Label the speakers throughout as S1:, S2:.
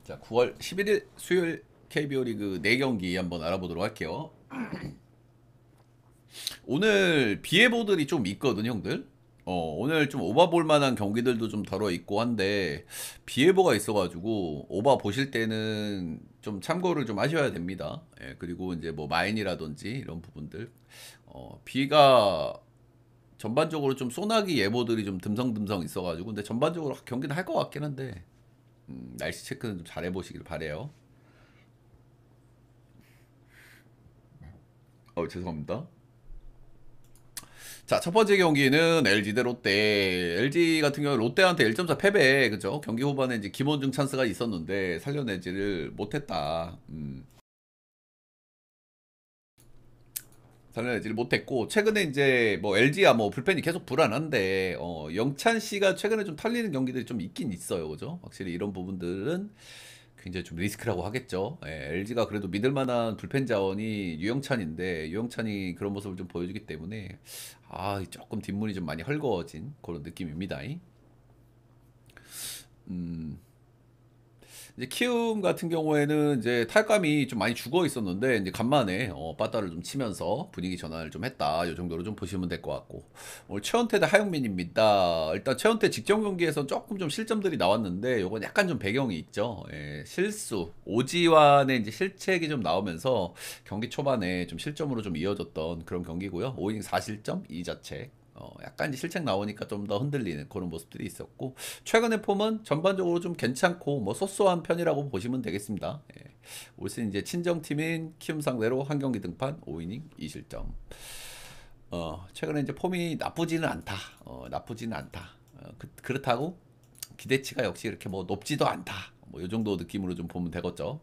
S1: 자, 9월 11일 수요일 KBO 리그 4경기 한번 알아보도록 할게요. 오늘 비예보들이 좀 있거든, 형들. 오늘 좀 오바 볼 만한 경기들도 좀 덜어 있고 한데 비예보가 있어가지고 오바 보실 때는 좀 참고를 좀 하셔야 됩니다. 예, 그리고 이제 뭐 마인이라든지 이런 부분들 비가 전반적으로 좀 소나기 예보들이 좀 듬성듬성 있어가지고 근데 전반적으로 경기는 할 것 같긴 한데 날씨 체크는 좀 잘 해보시길 바래요. 죄송합니다. 자, 첫 번째 경기는 LG 대 롯데. LG 같은 경우 롯데한테 1.4 패배, 그죠? 경기 후반에 이제 김원중 찬스가 있었는데 살려내지를 못했다. 살려내지를 못했고 최근에 이제 뭐 LG야 뭐 불펜이 계속 불안한데 영찬 씨가 최근에 좀 털리는 경기들이 좀 있긴 있어요, 그죠? 확실히 이런 부분들은 굉장히 좀 리스크라고 하겠죠. LG가 그래도 믿을 만한 불펜 자원이 유영찬인데 유영찬이 그런 모습을 좀 보여주기 때문에 조금 뒷문이 좀 많이 헐거워진 그런 느낌입니다. 음, 이제 키움 같은 경우에는 이제 탈감이 좀 많이 죽어 있었는데 이제 간만에 빠따를 좀 치면서 분위기 전환을 좀 했다. 이 정도로 좀 보시면 될 것 같고 오늘 최원태 대 하영민입니다. 일단 최원태 직전 경기에서 조금 좀 실점들이 나왔는데 요건 약간 좀 배경이 있죠. 실수 오지환의 이제 실책이 좀 나오면서 경기 초반에 좀 실점으로 좀 이어졌던 그런 경기고요. 5이닝 4실점 2자책. 약간 이제 실책 나오니까 좀 더 흔들리는 그런 모습들이 있었고 최근의 폼은 전반적으로 좀 괜찮고 뭐 소소한 편이라고 보시면 되겠습니다. 올 시즌 이제 친정팀인 키움 상대로 한 경기 등판 5이닝 2실점. 최근에 이제 폼이 나쁘지는 않다. 나쁘지는 않다. 그렇다고 기대치가 역시 이렇게 뭐 높지도 않다. 뭐 이 정도 느낌으로 좀 보면 되겠죠.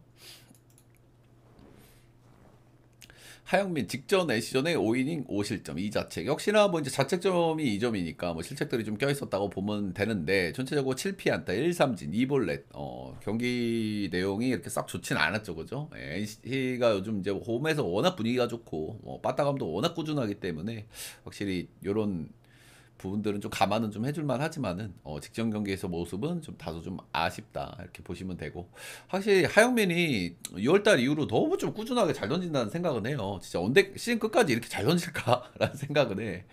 S1: 하영민 직전 시전에 5이닝 5실점 2자책 역시나 뭐 이제 자책점이 2점이니까 뭐 실책들이 좀 껴있었다고 보면 되는데 전체적으로 7피안타 1삼진 2볼넷 경기 내용이 이렇게 싹 좋진 않았죠, 그죠? NC가 요즘 이제 홈에서 워낙 분위기가 좋고 빠따감도 워낙 꾸준하기 때문에 확실히 요런 부분들은 좀 감안은 좀 해줄만 하지만은 직전 경기에서 모습은 좀 다소 좀 아쉽다 이렇게 보시면 되고 확실히 하영민이 6월달 이후로 너무 좀 꾸준하게 잘 던진다는 생각은 해요. 진짜 언제 시즌 끝까지 이렇게 잘 던질까라는 생각은 해.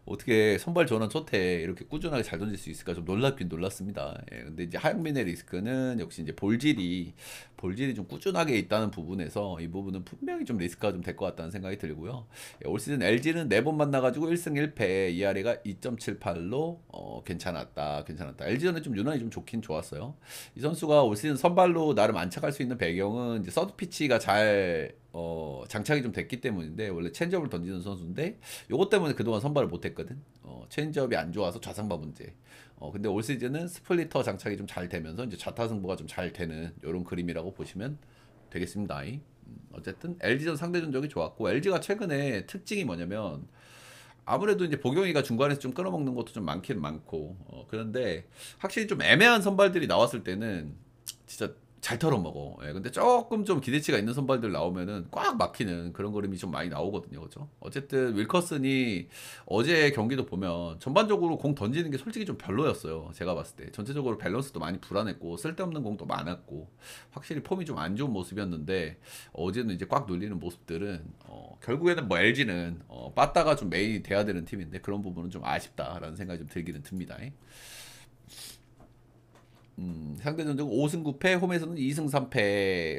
S1: 어떻게 선발 전환 초태 이렇게 꾸준하게 잘 던질 수 있을까 좀 놀랍긴 놀랐습니다. 근데 이제 하영민의 리스크는 역시 이제 볼질이 좀 꾸준하게 있다는 부분에서 이 부분은 분명히 좀 리스크가 좀 될 것 같다는 생각이 들고요. 올 시즌 LG는 4번 만나가지고 1승 1패 ERA가 2.78로 괜찮았다. LG전에 좀 유난히 좀 좋긴 좋았어요. 이 선수가 올 시즌 선발로 나름 안착할 수 있는 배경은 이제 서드 피치가 잘 장착이 좀 됐기 때문인데 원래 체인지업을 던지는 선수인데 요것 때문에 그동안 선발을 못했거든. 체인지업이 안 좋아서 좌상바 문제. 근데 올 시즌은 스플리터 장착이 좀 잘 되면서 이제 좌타 승부가 좀 잘 되는 이런 그림이라고 보시면 되겠습니다. 어쨌든 LG전 상대 전적이 좋았고 LG가 최근에 특징이 뭐냐면 아무래도 이제 보경이가 중간에서 좀 끊어먹는 것도 좀 많긴 많고 그런데 확실히 좀 애매한 선발들이 나왔을 때는 진짜 잘 털어먹어. 근데 조금 좀 기대치가 있는 선발들 나오면은 꽉 막히는 그런 그림이 좀 많이 나오거든요, 그죠? 어쨌든 윌커슨이 어제 경기도 보면 전반적으로 공 던지는 게 솔직히 좀 별로였어요. 제가 봤을 때 전체적으로 밸런스도 많이 불안했고 쓸데없는 공도 많았고 확실히 폼이 좀 안 좋은 모습이었는데 어제는 이제 꽉 눌리는 모습들은 결국에는 뭐 LG는 빠따가 좀 메인이 돼야 되는 팀인데 그런 부분은 좀 아쉽다라는 생각이 좀 들기는 듭니다. 상대 전적 5승 9패, 홈에서는 2승 3패.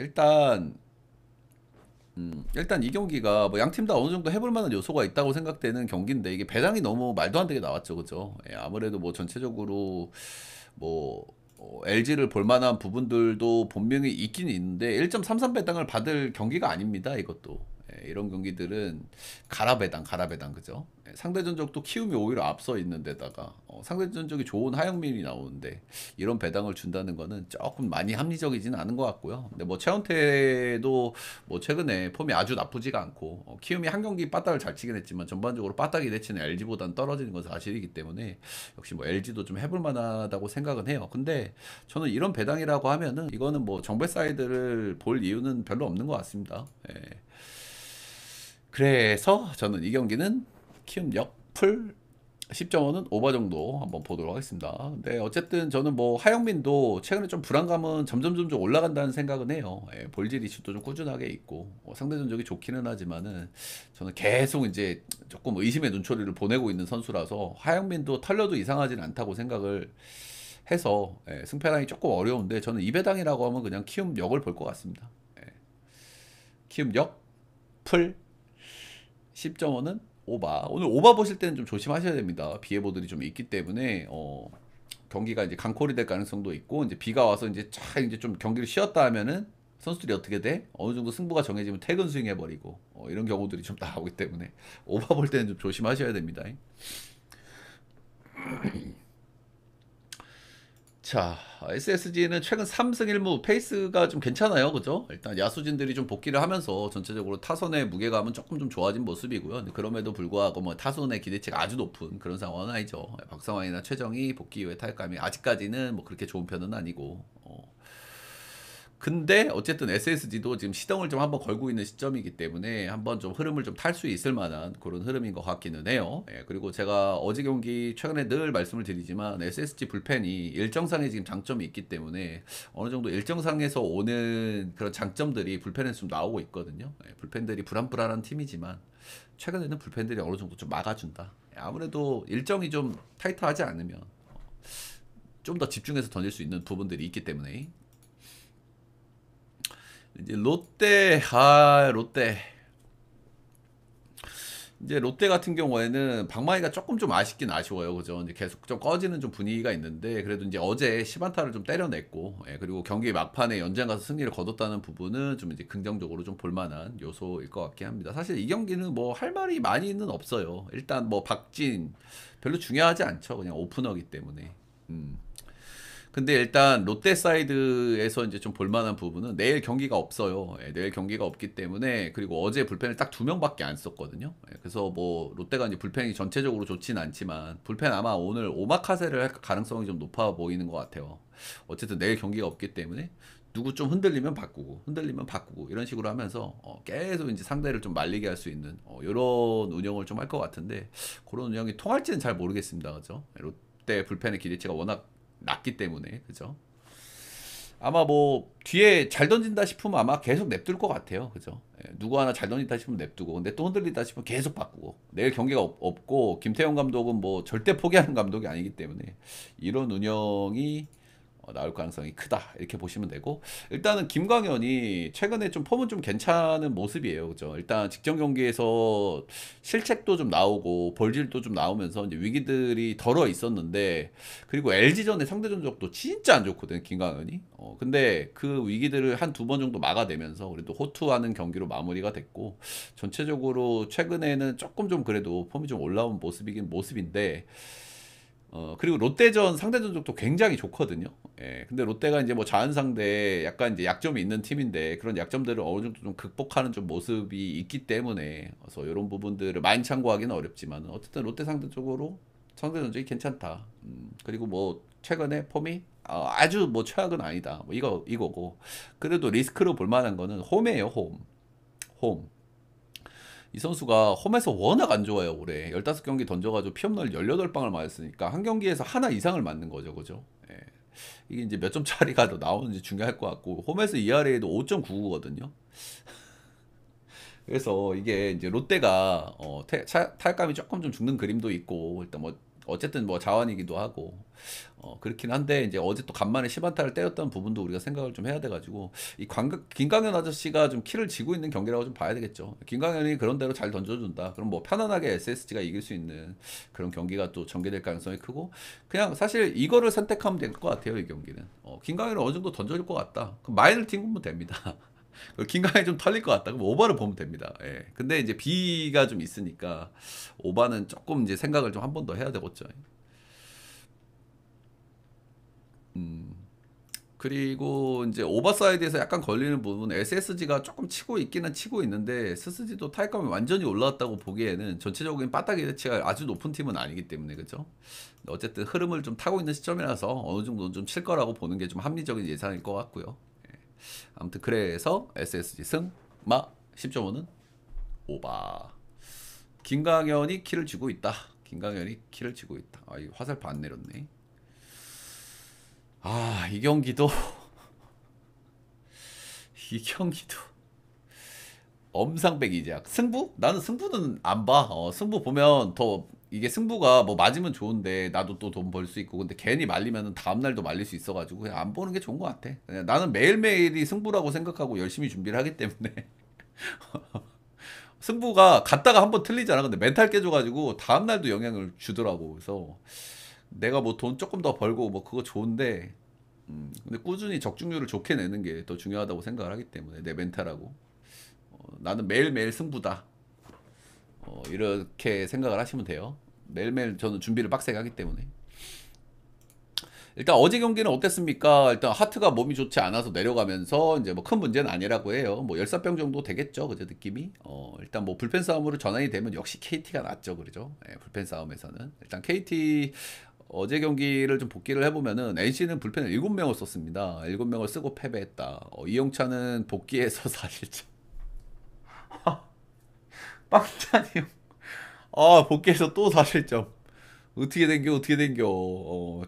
S1: 일단 이 경기가 뭐 양 팀 다 어느 정도 해볼 만한 요소가 있다고 생각되는 경기인데 이게 배당이 너무 말도 안 되게 나왔죠, 그죠? 아무래도 뭐 전체적으로 뭐 LG를 볼 만한 부분들도 분명히 있긴 있는데 1.33 배당을 받을 경기가 아닙니다, 이것도. 이런 경기들은 가라 배당 그죠? 상대 전적도 키움이 오히려 앞서 있는 데다가 상대 전적이 좋은 하영민이 나오는데 이런 배당을 준다는 거는 조금 많이 합리적이지는 않은 것 같고요. 근데 뭐 최원태도 뭐 최근에 폼이 아주 나쁘지가 않고 키움이 한 경기 빠따를 잘 치긴 했지만 전반적으로 빠따 기대치는 LG보다는 떨어지는 건 사실이기 때문에 역시 뭐 LG도 좀 해볼 만하다고 생각은 해요. 근데 저는 이런 배당이라고 하면은 이거는 뭐 정배 사이드를 볼 이유는 별로 없는 것 같습니다. 그래서 저는 이 경기는 키움 역풀 10.5는 오버 정도 한번 보도록 하겠습니다. 근데 어쨌든 저는 뭐 하영민도 최근에 좀 불안감은 점점 올라간다는 생각은 해요. 예, 볼질 이슈도 좀 꾸준하게 있고 상대 전적이 좋기는 하지만은 저는 계속 이제 조금 의심의 눈초리를 보내고 있는 선수라서 하영민도 털려도 이상하진 않다고 생각을 해서 승패랑이 조금 어려운데 저는 이배당이라고 하면 그냥 키움 역을 볼 것 같습니다. 키움 역, 풀, 10.5는 오바. 오늘 오바 보실 때는 좀 조심하셔야 됩니다. 비 예보들이 좀 있기 때문에 경기가 이제 강콜이 될 가능성도 있고 이제 비가 와서 이제 쫙 이제 좀 경기를 쉬었다 하면은 선수들이 어떻게 돼? 어느 정도 승부가 정해지면 퇴근 스윙 해버리고 이런 경우들이 좀 나오기 때문에 오바 볼 때는 좀 조심하셔야 됩니다. 자, SSG는 최근 3승 1무 페이스가 좀 괜찮아요. 그죠? 일단 야수진들이 좀 복귀를 하면서 전체적으로 타선의 무게감은 조금 좀 좋아진 모습이고요. 근데 그럼에도 불구하고 뭐 타선의 기대치가 아주 높은 그런 상황은 아니죠. 박상환이나 최정이 복귀 이후에 타격감이 아직까지는 뭐 그렇게 좋은 편은 아니고. 근데 어쨌든 SSG도 지금 시동을 좀 한번 걸고 있는 시점이기 때문에 한번 좀 흐름을 좀 탈 수 있을 만한 그런 흐름인 것 같기는 해요. 예, 그리고 제가 어제 경기 최근에 늘 말씀을 드리지만 SSG 불펜이 일정상의 지금 장점이 있기 때문에 어느 정도 일정상에서 오는 그런 장점들이 불펜에서 좀 나오고 있거든요. 예, 불펜들이 불안불안한 팀이지만 최근에는 불펜들이 어느 정도 좀 막아준다. 예, 아무래도 일정이 좀 타이트하지 않으면 좀 더 집중해서 던질 수 있는 부분들이 있기 때문에 이제 롯데 이제 롯데 같은 경우에는 방망이가 조금 좀 아쉽긴 아쉬워요. 그죠? 이제 계속 좀 꺼지는 좀 분위기가 있는데 그래도 이제 어제 10안타를 좀 때려냈고 그리고 경기 막판에 연장 가서 승리를 거뒀다는 부분은 좀 이제 긍정적으로 좀 볼만한 요소일 것 같긴 합니다. 사실 이 경기는 뭐 할 말이 많이는 없어요. 일단 뭐 박진 별로 중요하지 않죠. 그냥 오프너기 때문에. 근데 일단 롯데 사이드에서 이제 좀 볼만한 부분은 내일 경기가 없어요. 내일 경기가 없기 때문에 그리고 어제 불펜을 딱 2명밖에 안 썼거든요. 그래서 뭐 롯데가 이제 불펜이 전체적으로 좋진 않지만 불펜 아마 오늘 오마카세를 할 가능성이 좀 높아 보이는 것 같아요. 어쨌든 내일 경기가 없기 때문에 누구 좀 흔들리면 바꾸고 흔들리면 바꾸고 이런 식으로 하면서 계속 이제 상대를 좀 말리게 할 수 있는 이런 운영을 좀 할 것 같은데 그런 운영이 통할지는 잘 모르겠습니다. 그죠? 롯데 불펜의 기대치가 워낙 낮기 때문에 그죠? 아마 뭐 뒤에 잘 던진다 싶으면 아마 계속 냅둘 것 같아요. 그죠? 누구 하나 잘 던진다 싶으면 냅두고 근데 또 흔들리다 싶으면 계속 바꾸고 내일 경기가 없고 김태형 감독은 뭐 절대 포기하는 감독이 아니기 때문에 이런 운영이 나올 가능성이 크다 이렇게 보시면 되고 일단은 김광현이 최근에 좀 폼은 좀 괜찮은 모습이에요. 그죠? 일단 직전 경기에서 실책도 좀 나오고 볼질도 좀 나오면서 이제 위기들이 덜어 있었는데 그리고 LG전의 상대 전적도 진짜 안 좋거든 김광현이. 근데 그 위기들을 한 두 번 정도 막아내면서 그래도 호투하는 경기로 마무리가 됐고 전체적으로 최근에는 조금 좀 그래도 폼이 좀 올라온 모습이긴 모습인데 그리고 롯데전 상대 전적도 굉장히 좋거든요. 근데 롯데가 이제 뭐 자은 상대 약간 이제 약점이 있는 팀인데 그런 약점들을 어느 정도 좀 극복하는 좀 모습이 있기 때문에 그래서 이런 부분들을 많이 참고하기는 어렵지만 어쨌든 롯데 상대적으로 상대 전적이 괜찮다. 그리고 뭐 최근에 폼이 아주 뭐 최악은 아니다. 뭐 이거고 그래도 리스크로 볼 만한 거는 홈이에요. 홈. 이 선수가 홈에서 워낙 안 좋아요, 올해. 15경기 던져가지고 피업널 18방을 맞았으니까 한 경기에서 하나 이상을 맞는 거죠, 그죠? 이게 이제 몇 점짜리가 더 나오는지 중요할 것 같고, 홈에서 ERA도 5.99거든요. 그래서 이게 이제 롯데가 타격감이 조금 좀 죽는 그림도 있고 일단 뭐 어쨌든 뭐 자원이기도 하고 그렇긴 한데 이제 어제 또 간만에 10안타를 때렸던 부분도 우리가 생각을 좀 해야 돼가지고 김강현 아저씨가 좀 키를 쥐고 있는 경기라고 좀 봐야 되겠죠. 김강현이 그런 대로 잘 던져준다. 그럼 뭐 편안하게 SSG가 이길 수 있는 그런 경기가 또 전개될 가능성이 크고 그냥 사실 이거를 선택하면 될 것 같아요. 이 경기는 김강현은 어느 정도 던져줄 것 같다. 그럼 마인을 튕기면 됩니다. 긴강이 좀 털릴 것 같다. 그럼 오바를 보면 됩니다. 예. 근데 이제 B가 좀 있으니까 오바는 조금 이제 생각을 좀 한 번 더 해야 되겠죠. 그리고 이제 오버사이드에서 약간 걸리는 부분은 SSG가 조금 치고 있기는 치고 있는데 SSG도 타격감이 완전히 올라왔다고 보기에는 전체적인 바닥 기대치가 아주 높은 팀은 아니기 때문에 그죠? 어쨌든 흐름을 좀 타고 있는 시점이라서 어느 정도 좀 칠 거라고 보는 게 좀 합리적인 예상일 것 같고요. 아무튼 그래서 SSG 승마 10.5는 오바. 김강현이 키를 쥐고 있다. 김강현이 키를 치고 있다. 아, 이 화살표 안 내렸네. 아, 이 경기도 이 경기도 엄상백이작. 승부? 나는 승부는 안 봐. 승부 보면 더 이게 승부가 뭐 맞으면 좋은데 나도 또 돈 벌 수 있고 근데 괜히 말리면은 다음 날도 말릴 수 있어가지고 그냥 안 보는 게 좋은 것 같아. 그냥 나는 매일매일이 승부라고 생각하고 열심히 준비를 하기 때문에 승부가 갔다가 한번 틀리잖아. 근데 멘탈 깨져가지고 다음 날도 영향을 주더라고. 그래서 내가 뭐 돈 조금 더 벌고 뭐 그거 좋은데 근데 꾸준히 적중률을 좋게 내는 게 더 중요하다고 생각을 하기 때문에 내 멘탈하고 나는 매일매일 승부다. 이렇게 생각을 하시면 돼요. 매일매일 저는 준비를 빡세게 하기 때문에. 일단 어제 경기는 어땠습니까? 일단 하트가 몸이 좋지 않아서 내려가면서 이제 뭐 큰 문제는 아니라고 해요. 뭐 열사병 정도 되겠죠. 그제 느낌이. 일단 뭐 불펜 싸움으로 전환이 되면 역시 KT가 낫죠. 그러죠. 예, 불펜 싸움에서는. 일단 KT 어제 경기를 좀 복기를 해보면은 NC는 불펜을 7명을 썼습니다. 7명을 쓰고 패배했다. 이영찬은 복귀해서 사실상 빵찬이요. 아, 복귀해서 또 4실점. 어떻게 된겨.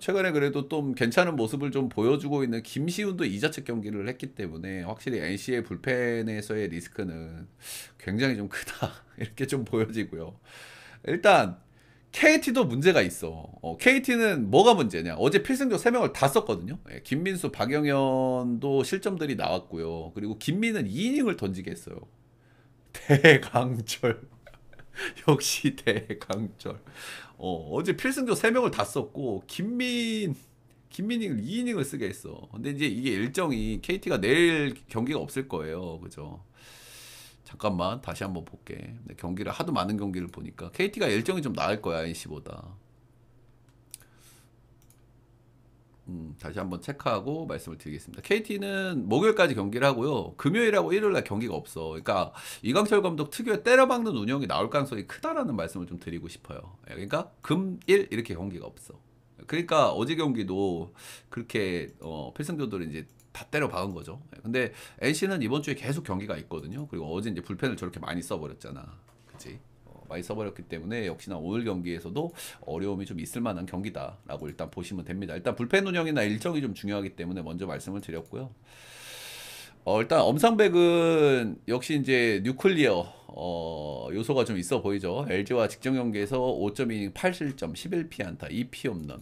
S1: 최근에 그래도 좀 괜찮은 모습을 좀 보여주고 있는 김시훈도 이자책 경기를 했기 때문에 확실히 NC의 불펜에서의 리스크는 굉장히 좀 크다. 이렇게 좀 보여지고요. 일단 KT도 문제가 있어. KT는 뭐가 문제냐? 어제 필승조 3명을 다 썼거든요. 예, 김민수, 박영현도 실점들이 나왔고요. 그리고 김민은 2이닝을 던지게 했어요. 대강철. 역시 대강철. 어제 필승조 3명을 다 썼고 김민익을 2이닝을 쓰게 했어. 근데 이제 이게 일정이 KT가 내일 경기가 없을 거예요. 그죠? 잠깐만 다시 한번 볼게. 근데 경기를 하도 많은 경기를 보니까 KT가 일정이 좀 나을 거야 NC보다. 다시 한번 체크하고 말씀을 드리겠습니다. KT는 목요일까지 경기를 하고요. 금요일하고 일요일날 경기가 없어. 그러니까 이강철 감독 특유의 때려박는 운영이 나올 가능성이 크다라는 말씀을 좀 드리고 싶어요. 그러니까 금, 일 이렇게 경기가 없어. 그러니까 어제 경기도 그렇게 필승조들이 이제 다 때려 박은 거죠. 근데 NC는 이번 주에 계속 경기가 있거든요. 그리고 어제 이제 불펜을 저렇게 많이 써버렸잖아. 그치? 많이 써버렸기 때문에 역시나 오늘 경기에서도 어려움이 좀 있을 만한 경기다라고 일단 보시면 됩니다. 일단 불펜 운영이나 일정이 좀 중요하기 때문에 먼저 말씀을 드렸고요. 일단 엄상백은 역시 이제 뉴클리어 요소가 좀 있어 보이죠. LG와 직전 경기에서 5.2이닝 8실점 11피안타 2피홈런.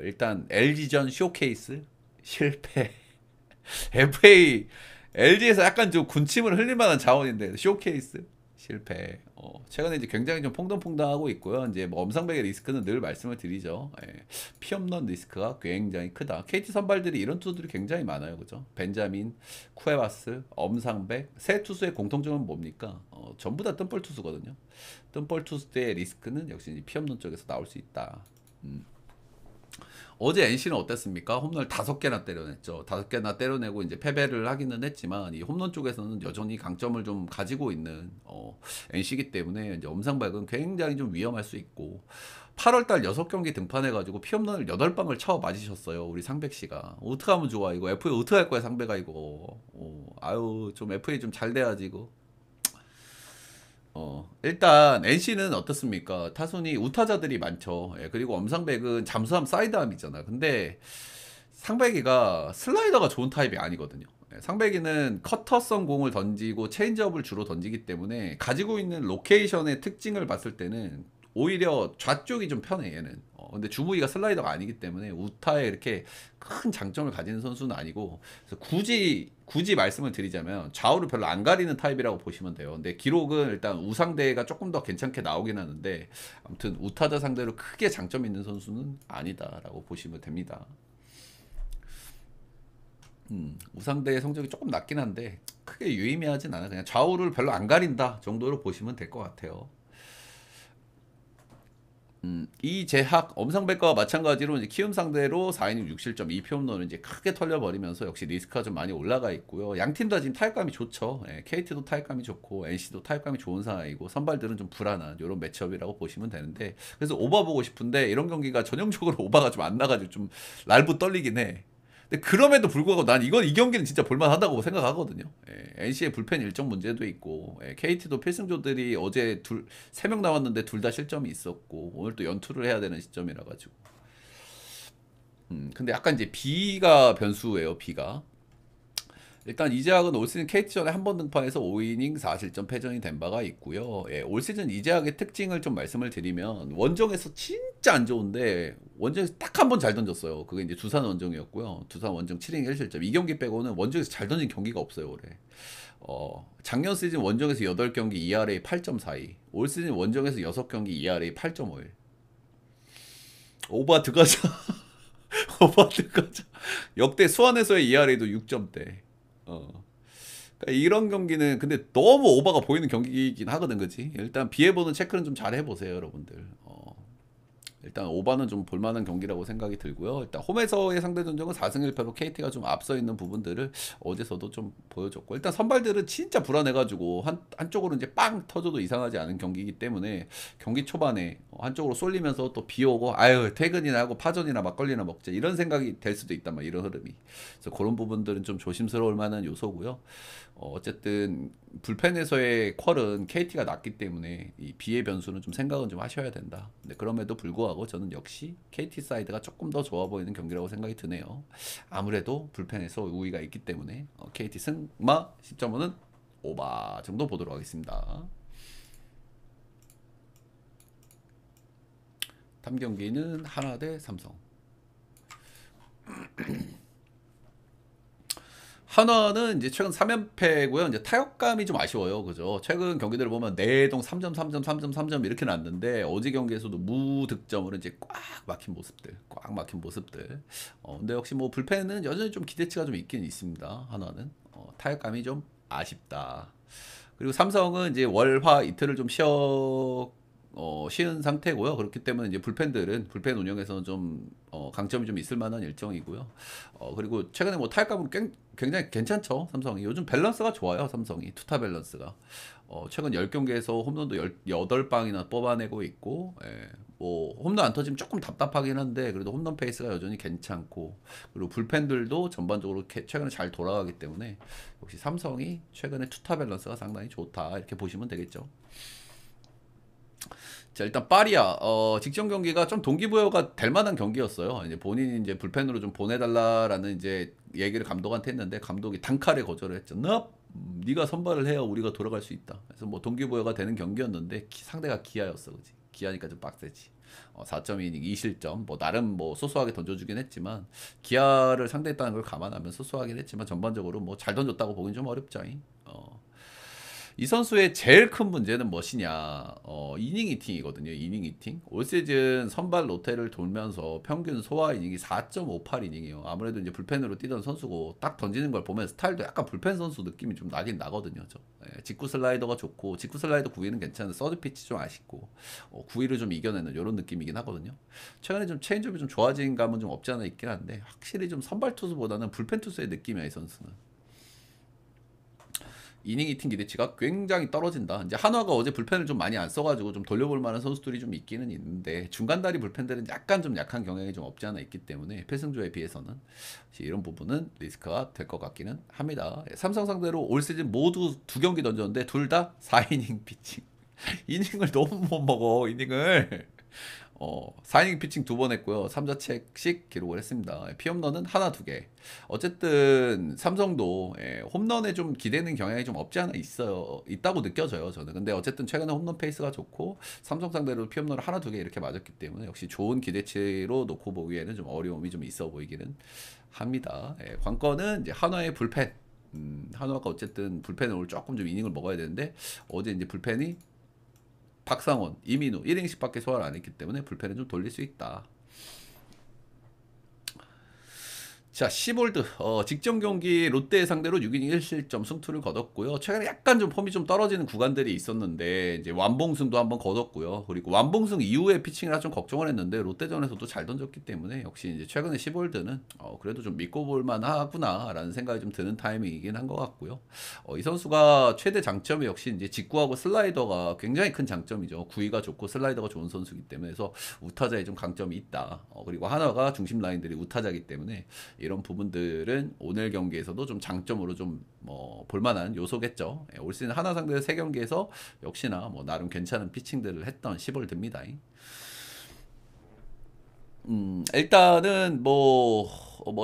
S1: 일단 LG전 쇼케이스 실패. FA LG에서 약간 좀 군침을 흘릴 만한 자원인데 쇼케이스 실패. 최근에 이제 굉장히 좀 퐁당퐁당하고 있고요. 이제 뭐 엄상백의 리스크는 늘 말씀을 드리죠. 예, 피 없는 리스크가 굉장히 크다. KT 선발들이 이런 투수들이 굉장히 많아요, 그죠? 벤자민, 쿠에바스, 엄상백 세 투수의 공통점은 뭡니까? 전부 다 뜬볼 투수거든요. 뜬볼 투수 때의 리스크는 역시 피 없는 쪽에서 나올 수 있다. 어제 NC는 어땠습니까? 홈런을 5개나 때려냈죠. 5개나 때려내고 이제 패배를 하기는 했지만 이 홈런 쪽에서는 여전히 강점을 좀 가지고 있는 NC이기 때문에 이제 엄상백은 굉장히 좀 위험할 수 있고 8월달 6경기 등판해가지고 피홈런을 8방을 쳐 맞으셨어요. 우리 상백 씨가. 어떻게 하면 좋아 이거. FA 어떻게 할 거야 상백아 이거. 아유 좀 FA 좀 잘 돼야지 이거. 일단 NC는 어떻습니까? 타순이 우타자들이 많죠. 예, 그리고 엄상백은 잠수함 사이드암이잖아. 근데 상백이가 슬라이더가 좋은 타입이 아니거든요. 예, 상백이는 커터성 공을 던지고 체인지업을 주로 던지기 때문에 가지고 있는 로케이션의 특징을 봤을 때는 오히려 좌쪽이 좀 편해 얘는. 근데 주무기가 슬라이더가 아니기 때문에 우타에 이렇게 큰 장점을 가지는 선수는 아니고 그래서 굳이 말씀을 드리자면 좌우를 별로 안 가리는 타입이라고 보시면 돼요. 근데 기록은 일단 우상대가 조금 더 괜찮게 나오긴 하는데 아무튼 우타자 상대로 크게 장점 있는 선수는 아니다라고 보시면 됩니다. 우상대의 성적이 조금 낮긴 한데 크게 유의미하진 않아. 그냥 좌우를 별로 안 가린다 정도로 보시면 될 것 같아요. 이재학 엄상백과 마찬가지로 이제 키움 상대로 4이닝 6실점 2피홈런을 이제 크게 털려버리면서 역시 리스크가 좀 많이 올라가 있고요. 양 팀 다 지금 타격감이 좋죠. 예, KT도 타격감이 좋고 NC도 타격감이 좋은 상황이고 선발들은 좀 불안한 이런 매치업이라고 보시면 되는데 그래서 오바 보고 싶은데 이런 경기가 전형적으로 오바가 좀 안 나가지고 좀 랄부 떨리긴 해. 근데 그럼에도 불구하고 난 이건 이 경기는 진짜 볼만하다고 생각하거든요. NC의 불펜 일정 문제도 있고, KT도 필승조들이 어제 세 명 나왔는데 둘 다 실점이 있었고, 오늘 또 연투를 해야 되는 시점이라 가지고. 근데 약간 이제 B가 변수예요. B가. 일단 이재학은 올 시즌 KT전에 한 번 등판해서 5이닝 4실점 패전이 된 바가 있고요. 올 시즌 이재학의 특징을 좀 말씀을 드리면 원정에서 진짜 안 좋은데 원정에서 딱 한 번 잘 던졌어요. 그게 이제 두산 원정이었고요. 두산 원정 7이닝 1실점. 이 경기 빼고는 원정에서 잘 던진 경기가 없어요, 올해. 작년 시즌 원정에서 8경기 ERA 8.42. 올 시즌 원정에서 6경기 ERA 8.51. 오바 드가자. 오바 드가자. 역대 수원에서의 ERA도 6점대. 그러니까 이런 경기는 근데 너무 오버가 보이는 경기이긴 하거든, 그치? 일단 비해보는 체크는 좀 잘 해보세요, 여러분들. 일단 오버는 좀 볼만한 경기라고 생각이 들고요. 일단 홈에서의 상대 전적은 4승 1패로 KT가 좀 앞서 있는 부분들을 어제서도 좀 보여줬고, 일단 선발들은 진짜 불안해가지고 한쪽으로 이제 빵 터져도 이상하지 않은 경기이기 때문에 경기 초반에 한쪽으로 쏠리면서 또 비 오고 아유 퇴근이나 하고 파전이나 막걸리나 먹자 이런 생각이 될 수도 있단 말이야, 이런 흐름이. 그래서 그런 부분들은 좀 조심스러울 만한 요소고요. 어쨌든 불펜에서의 퀄은 KT가 낮기 때문에 이 비의 변수는 좀 생각은 좀 하셔야 된다. 근데 그럼에도 불구하고 저는 역시 KT 사이드가 조금 더 좋아 보이는 경기라고 생각이 드네요. 아무래도 불펜에서 우위가 있기 때문에 KT 승마 10.5는 오바 정도 보도록 하겠습니다. 다음 경기는 하나 대 삼성. 한화는 이제 최근 3연패고요. 이제 타격감이 좀 아쉬워요. 그죠? 최근 경기들을 보면 내동 3점, 3점, 3점, 3점 이렇게 났는데 어제 경기에서도 무득점으로 이제 꽉 막힌 모습들. 꽉 막힌 모습들. 근데 역시 뭐 불펜은 여전히 좀 기대치가 좀 있긴 있습니다. 한화는. 타격감이 좀 아쉽다. 그리고 삼성은 이제 월화 이틀을 좀 쉬은 상태고요. 그렇기 때문에 이제 불펜 운영에서는 좀 강점이 좀 있을 만한 일정이고요. 그리고 최근에 뭐 타격감은 굉장히 괜찮죠. 삼성이 요즘 밸런스가 좋아요. 삼성이 투타 밸런스가 최근 10경기에서 홈런도 8방이나 뽑아내고 있고, 뭐 홈런 안 터지면 조금 답답하긴 한데 그래도 홈런 페이스가 여전히 괜찮고, 그리고 불펜들도 전반적으로 최근에 잘 돌아가기 때문에 역시 삼성이 최근에 투타 밸런스가 상당히 좋다 이렇게 보시면 되겠죠. 자, 일단 파리아 직전 경기가 좀 동기부여가 될 만한 경기였어요. 이제 본인이 이제 불펜으로 좀 보내달라라는 이제 얘기를 감독한테 했는데 감독이 단칼에 거절을 했죠. 네가 선발을 해야 우리가 돌아갈 수 있다. 그래서 뭐 동기부여가 되는 경기였는데 상대가 기아였어, 그지? 기아니까 좀 빡세지. 4.2이닝 2실점 뭐 나름 뭐 소소하게 던져주긴 했지만 기아를 상대했다는 걸 감안하면 소소하긴 했지만 전반적으로 뭐 잘 던졌다고 보긴 좀 어렵자잉. 이 선수의 제일 큰 문제는 무엇이냐? 이닝 이팅이거든요. 이닝 이팅. 올 시즌 선발 로테를 돌면서 평균 소화 이닝이 4.58이닝이에요. 아무래도 이제 불펜으로 뛰던 선수고 딱 던지는 걸 보면 스타일도 약간 불펜 선수 느낌이 좀 나긴 나거든요. 직구 슬라이더가 좋고 직구 슬라이더 구위는 괜찮은데 서드 피치 좀 아쉽고 구위를 좀 이겨내는 이런 느낌이긴 하거든요. 최근에 좀 체인지업이 좀 좋아진 감은 좀 없지 않아 있긴 한데 확실히 좀 선발 투수보다는 불펜 투수의 느낌이야, 이 선수는. 이닝 이팅 기대치가 굉장히 떨어진다. 이제 한화가 어제 불펜을 좀 많이 안 써가지고 좀 돌려볼 만한 선수들이 좀 있기는 있는데 중간다리 불펜들은 약간 좀 약한 경향이 좀 없지 않아 있기 때문에 필승조에 비해서는 이런 부분은 리스크가 될 것 같기는 합니다. 삼성 상대로 올 시즌 모두 2경기 던졌는데 둘 다 4이닝 피칭. 이닝을 너무 못 먹어, 이닝을. 4이닝 피칭 2번 했고요. 3자책씩 기록을 했습니다. 피홈런은 하나 2개. 어쨌든 삼성도 홈런에 좀 기대는 경향이 좀 없지 않아 있다고 느껴져요, 저는. 근데 어쨌든 최근에 홈런 페이스가 좋고 삼성 상대로 피홈런을 하나 2개 이렇게 맞았기 때문에 역시 좋은 기대치로 놓고 보기에는 좀 어려움이 좀 있어 보이기는 합니다. 관건은 이제 한화의 불펜. 한화가 어쨌든 불펜을 오늘 조금 좀 이닝을 먹어야 되는데 어제 이제 불펜이 박상원, 이민우 1이닝씩밖에 소화를 안 했기 때문에 불펜을 좀 돌릴 수 있다. 자, 시볼드 직전 경기 롯데 상대로 6이닝 1실점 승투를 거뒀고요. 최근에 약간 좀 폼이 좀 떨어지는 구간들이 있었는데 이제 완봉승도 한번 거뒀고요. 그리고 완봉승 이후에 피칭이라 좀 걱정을 했는데 롯데전에서도 잘 던졌기 때문에 역시 이제 최근에 시볼드는 그래도 좀 믿고 볼 만하구나라는 생각이 좀 드는 타이밍이긴 한 것 같고요. 이 선수가 최대 장점이 역시 이제 직구하고 슬라이더가 굉장히 큰 장점이죠. 구위가 좋고 슬라이더가 좋은 선수이기 때문에 그래서 우타자에 좀 강점이 있다. 그리고 하나가 중심 라인들이 우타자이기 때문에 이런 부분들은 오늘 경기에서도 좀 장점으로 좀 뭐 볼만한 요소겠죠. 예, 올 시즌 하나 상대 3경기에서 역시나 뭐 나름 괜찮은 피칭들을 했던 시볼드입니다. 일단은 뭐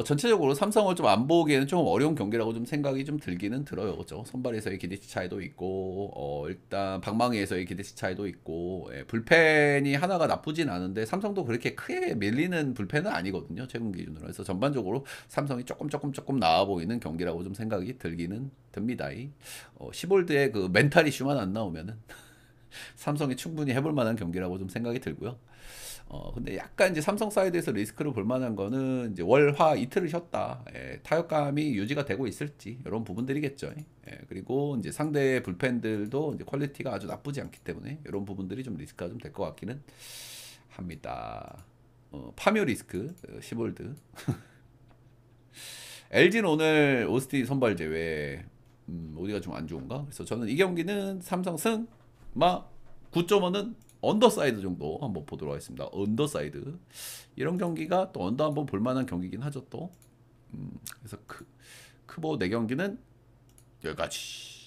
S1: 전체적으로 삼성을 좀 안 보기에는 좀 어려운 경기라고 좀 생각이 좀 들기는 들어요. 그죠? 선발에서의 기대치 차이도 있고, 일단 방망이에서의 기대치 차이도 있고, 예, 불펜이 하나가 나쁘진 않은데 삼성도 그렇게 크게 밀리는 불펜은 아니거든요. 최근 기준으로 해서 전반적으로 삼성이 조금 나아 보이는 경기라고 좀 생각이 들기는 듭니다. 시볼드의 그 멘탈 이슈만 안 나오면은 삼성이 충분히 해볼 만한 경기라고 좀 생각이 들고요. 근데 약간 이제 삼성 사이드에서 리스크를 볼 만한 거는 이제 월, 화 이틀을 쉬었다. 예, 타격감이 유지가 되고 있을지 이런 부분들이겠죠. 예, 그리고 이제 상대 불펜들도 이제 퀄리티가 아주 나쁘지 않기 때문에 이런 부분들이 좀 리스크가 좀 될 것 같기는 합니다. 파묘 리스크, 시볼드. LG는 오늘 오스틴 선발 제외. 어디가 좀 안 좋은가? 그래서 저는 이 경기는 삼성 승, 9.5는 언더사이드 정도 한번 보도록 하겠습니다. 언더사이드. 이런 경기가 또 언더 한번 볼만한 경기긴 하죠 또. 그래서 크보 4경기는 여기까지.